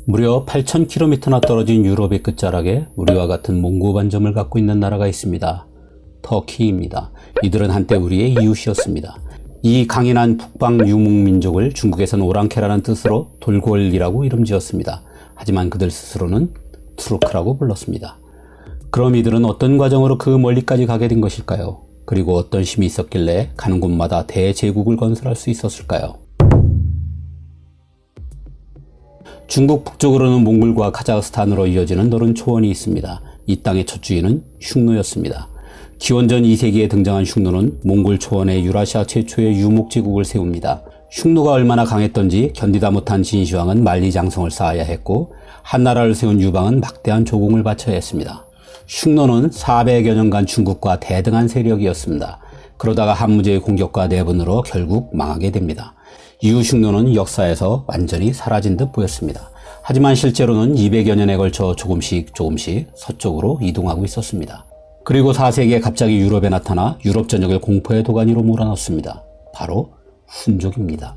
무려 8,000km나 떨어진 유럽의 끝자락에 우리와 같은 몽고 반점을 갖고 있는 나라가 있습니다. 터키입니다. 이들은 한때 우리의 이웃이었습니다. 이 강인한 북방 유목민족을 중국에서는 오랑캐라는 뜻으로 돌골이라고 이름 지었습니다. 하지만 그들 스스로는 투르크라고 불렀습니다. 그럼 이들은 어떤 과정으로 그 멀리까지 가게 된 것일까요? 그리고 어떤 힘이 있었길래 가는 곳마다 대제국을 건설할 수 있었을까요? 중국 북쪽으로는 몽골과 카자흐스탄으로 이어지는 넓은 초원이 있습니다. 이 땅의 첫 주인은 흉노였습니다. 기원전 2세기에 등장한 흉노는 몽골 초원에 유라시아 최초의 유목제국을 세웁니다. 흉노가 얼마나 강했던지 견디다 못한 진시황은 만리장성을 쌓아야 했고 한나라를 세운 유방은 막대한 조공을 바쳐야 했습니다. 흉노는 400여 년간 중국과 대등한 세력이었습니다. 그러다가 한무제의 공격과 내분으로 결국 망하게 됩니다. 이후 흉노는 역사에서 완전히 사라진 듯 보였습니다. 하지만 실제로는 200여 년에 걸쳐 조금씩 서쪽으로 이동하고 있었습니다. 그리고 4세기에 갑자기 유럽에 나타나 유럽 전역을 공포의 도가니로 몰아넣습니다. 바로 훈족입니다.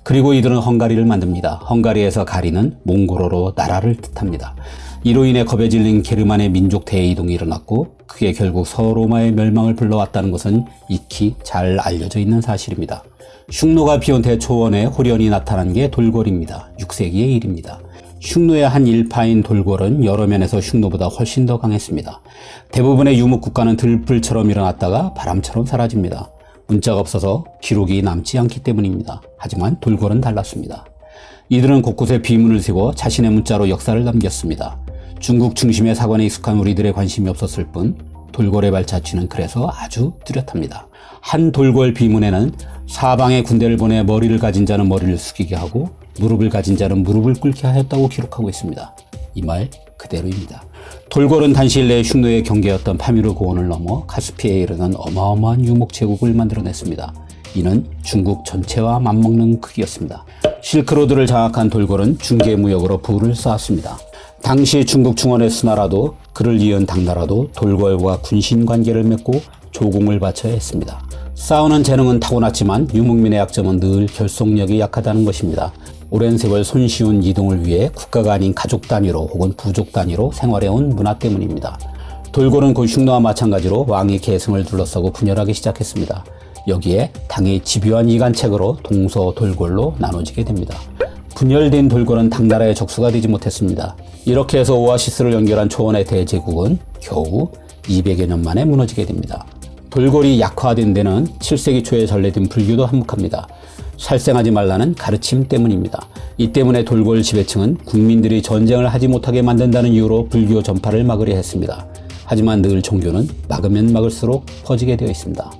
그리고 이들은 헝가리를 만듭니다. 헝가리에서 가리는 몽골어로 나라를 뜻합니다. 이로 인해 겁에 질린 게르만의 민족 대이동이 일어났고 그게 결국 서로마의 멸망을 불러왔다는 것은 익히 잘 알려져 있는 사실입니다. 흉노가 비온 대초원에 호련히 나타난 게 돌궐입니다. 6세기의 일입니다. 흉노의 한 일파인 돌궐은 여러 면에서 흉노보다 훨씬 더 강했습니다. 대부분의 유목국가는 들불처럼 일어났다가 바람처럼 사라집니다. 문자가 없어서 기록이 남지 않기 때문입니다. 하지만 돌궐은 달랐습니다. 이들은 곳곳에 비문을 세워 자신의 문자로 역사를 남겼습니다. 중국 중심의 사관에 익숙한 우리들의 관심이 없었을 뿐 돌궐의 발자취는 그래서 아주 뚜렷합니다. 한 돌궐 비문에는 사방에 군대를 보내 머리를 가진 자는 머리를 숙이게 하고 무릎을 가진 자는 무릎을 꿇게 하였다고 기록하고 있습니다. 이 말 그대로입니다. 돌궐은 단시일 내에 흉노의 경계였던 파미르 고원을 넘어 카스피해에 이르는 어마어마한 유목제국을 만들어냈습니다. 이는 중국 전체와 맞먹는 크기였습니다. 실크로드를 장악한 돌궐은 중개무역으로 부를 쌓았습니다. 당시 중국 중원의 수나라도 그를 이은 당나라도 돌궐과 군신관계를 맺고 조공을 바쳐야 했습니다. 싸우는 재능은 타고났지만 유목민의 약점은 늘 결속력이 약하다는 것입니다. 오랜 세월 손쉬운 이동을 위해 국가가 아닌 가족 단위로 혹은 부족 단위로 생활해온 문화 때문입니다. 돌궐은 곧 흉노와 마찬가지로 왕의 계승을 둘러싸고 분열하기 시작했습니다. 여기에 당의 집요한 이간책으로 동서돌궐로 나눠지게 됩니다. 분열된 돌궐은 당나라의 적수가 되지 못했습니다. 이렇게 해서 오아시스를 연결한 초원의 대제국은 겨우 200여 년 만에 무너지게 됩니다. 돌궐이 약화된 데는 7세기 초에 전래된 불교도 한몫합니다. 살생하지 말라는 가르침 때문입니다. 이 때문에 돌궐 지배층은 국민들이 전쟁을 하지 못하게 만든다는 이유로 불교 전파를 막으려 했습니다. 하지만 늘 종교는 막으면 막을수록 퍼지게 되어 있습니다.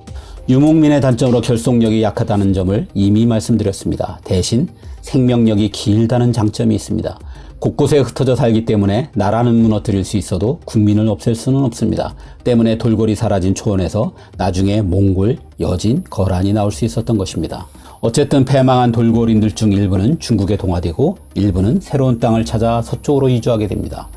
유목민의 단점으로 결속력이 약하다는 점을 이미 말씀드렸습니다. 대신 생명력이 길다는 장점이 있습니다. 곳곳에 흩어져 살기 때문에 나라는 무너뜨릴 수 있어도 국민을 없앨 수는 없습니다. 때문에 돌궐이 사라진 초원에서 나중에 몽골, 여진, 거란이 나올 수 있었던 것입니다. 어쨌든 패망한 돌궐인들 중 일부는 중국에 동화되고 일부는 새로운 땅을 찾아 서쪽으로 이주하게 됩니다.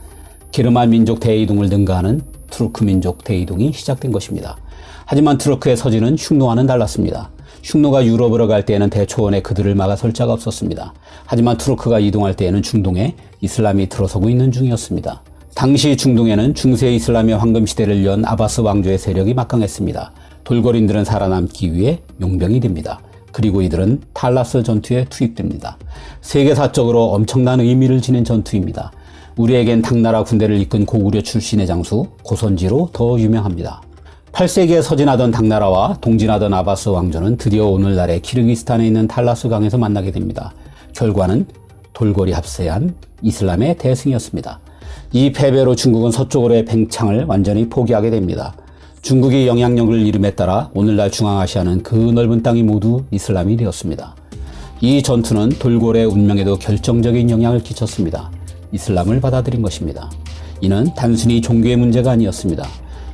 게르만 민족 대이동을 능가하는 투르크 민족 대이동이 시작된 것입니다. 하지만 투르크의 서지는 흉노와는 달랐습니다. 흉노가 유럽으로 갈 때에는 대초원에 그들을 막아 설 자가 없었습니다. 하지만 투르크가 이동할 때에는 중동에 이슬람이 들어서고 있는 중이었습니다. 당시 중동에는 중세 이슬람의 황금시대를 연 아바스 왕조의 세력이 막강했습니다. 돌궐인들은 살아남기 위해 용병이 됩니다. 그리고 이들은 탈라스 전투에 투입됩니다. 세계사적으로 엄청난 의미를 지닌 전투입니다. 우리에겐 당나라 군대를 이끈 고구려 출신의 장수 고선지로 더 유명합니다. 8세기에 서진하던 당나라와 동진하던 아바스 왕조는 드디어 오늘날의 키르기스탄에 있는 탈라스 강에서 만나게 됩니다. 결과는 돌궐이 합세한 이슬람의 대승이었습니다. 이 패배로 중국은 서쪽으로의 팽창을 완전히 포기하게 됩니다. 중국이 영향력을 잃음에 따라 오늘날 중앙아시아는 그 넓은 땅이 모두 이슬람이 되었습니다. 이 전투는 돌궐의 운명에도 결정적인 영향을 끼쳤습니다. 이슬람을 받아들인 것입니다. 이는 단순히 종교의 문제가 아니었습니다.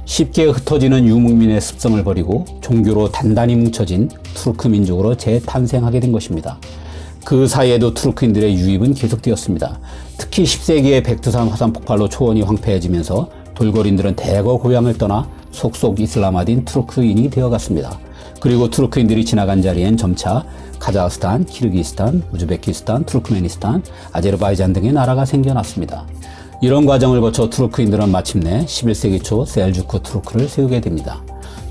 쉽게 흩어지는 유목민의 습성을 버리고 종교로 단단히 뭉쳐진 투르크 민족으로 재탄생하게 된 것입니다. 그 사이에도 투르크인들의 유입은 계속되었습니다. 특히 10세기의 백두산 화산 폭발로 초원이 황폐해지면서 돌궐인들은 대거 고향을 떠나 속속 이슬람화된 투르크인이 되어갔습니다. 그리고 투르크인들이 지나간 자리엔 점차 카자흐스탄, 키르기스탄, 우즈베키스탄, 투르크메니스탄, 아제르바이잔 등의 나라가 생겨났습니다. 이런 과정을 거쳐 투르크인들은 마침내 11세기 초 셀주크 투르크를 세우게 됩니다.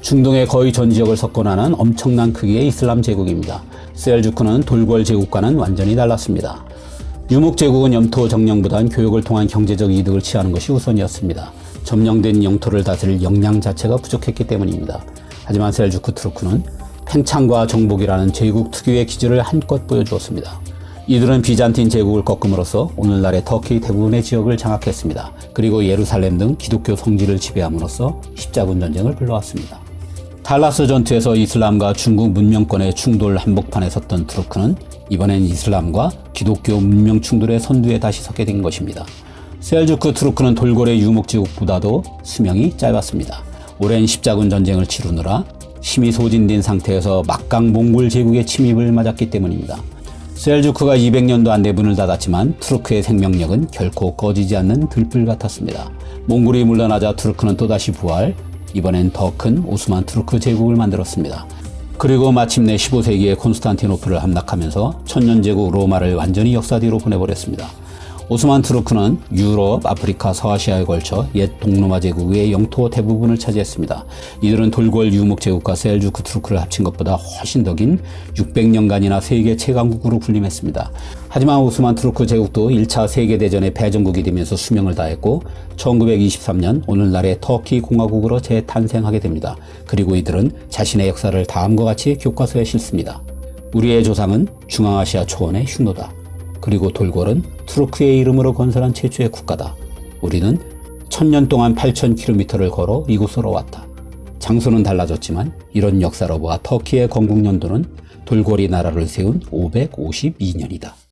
중동의 거의 전 지역을 석권하는 엄청난 크기의 이슬람 제국입니다. 셀주크는 돌궐 제국과는 완전히 달랐습니다. 유목 제국은 영토 정령보단 교역을 통한 경제적 이득을 취하는 것이 우선이었습니다. 점령된 영토를 다스릴 역량 자체가 부족했기 때문입니다. 하지만 셀주크 투르크는 팽창과 정복이라는 제국 특유의 기질을 한껏 보여주었습니다. 이들은 비잔틴 제국을 꺾음으로써 오늘날의 터키 대부분의 지역을 장악했습니다. 그리고 예루살렘 등 기독교 성지를 지배함으로써 십자군 전쟁을 불러왔습니다. 탈라스 전투에서 이슬람과 중국 문명권의 충돌 한복판에 섰던 투르크는 이번엔 이슬람과 기독교 문명 충돌의 선두에 다시 섰게 된 것입니다. 셀주크 투르크는 돌고래 유목제국보다도 수명이 짧았습니다. 오랜 십자군 전쟁을 치르느라 힘이 소진된 상태에서 막강 몽골 제국의 침입을 맞았기 때문입니다. 셀주크가 200년도 안돼 문을 닫았지만 투르크의 생명력은 결코 꺼지지 않는 들불 같았습니다. 몽골이 물러나자 투르크는 또다시 부활, 이번엔 더 큰 오스만 투르크 제국을 만들었습니다. 그리고 마침내 15세기에 콘스탄티노플을 함락하면서 천년제국 로마를 완전히 역사 뒤로 보내버렸습니다. 오스만 투르크는 유럽, 아프리카, 서아시아에 걸쳐 옛 동로마 제국의 영토 대부분을 차지했습니다. 이들은 돌궐 유목 제국과 셀주크 투르크를 합친 것보다 훨씬 더 긴 600년간이나 세계 최강국으로 군림했습니다. 하지만 오스만 투르크 제국도 1차 세계대전의 패전국이 되면서 수명을 다했고 1923년 오늘날의 터키 공화국으로 재탄생하게 됩니다. 그리고 이들은 자신의 역사를 다음과 같이 교과서에 실습니다. 우리의 조상은 중앙아시아 초원의 흉노다. 그리고 돌궐은 투르크의 이름으로 건설한 최초의 국가다. 우리는 1000년 동안 8000km를 걸어 이곳으로 왔다. 장소는 달라졌지만 이런 역사로 보아 터키의 건국 연도는 돌궐이 나라를 세운 552년이다.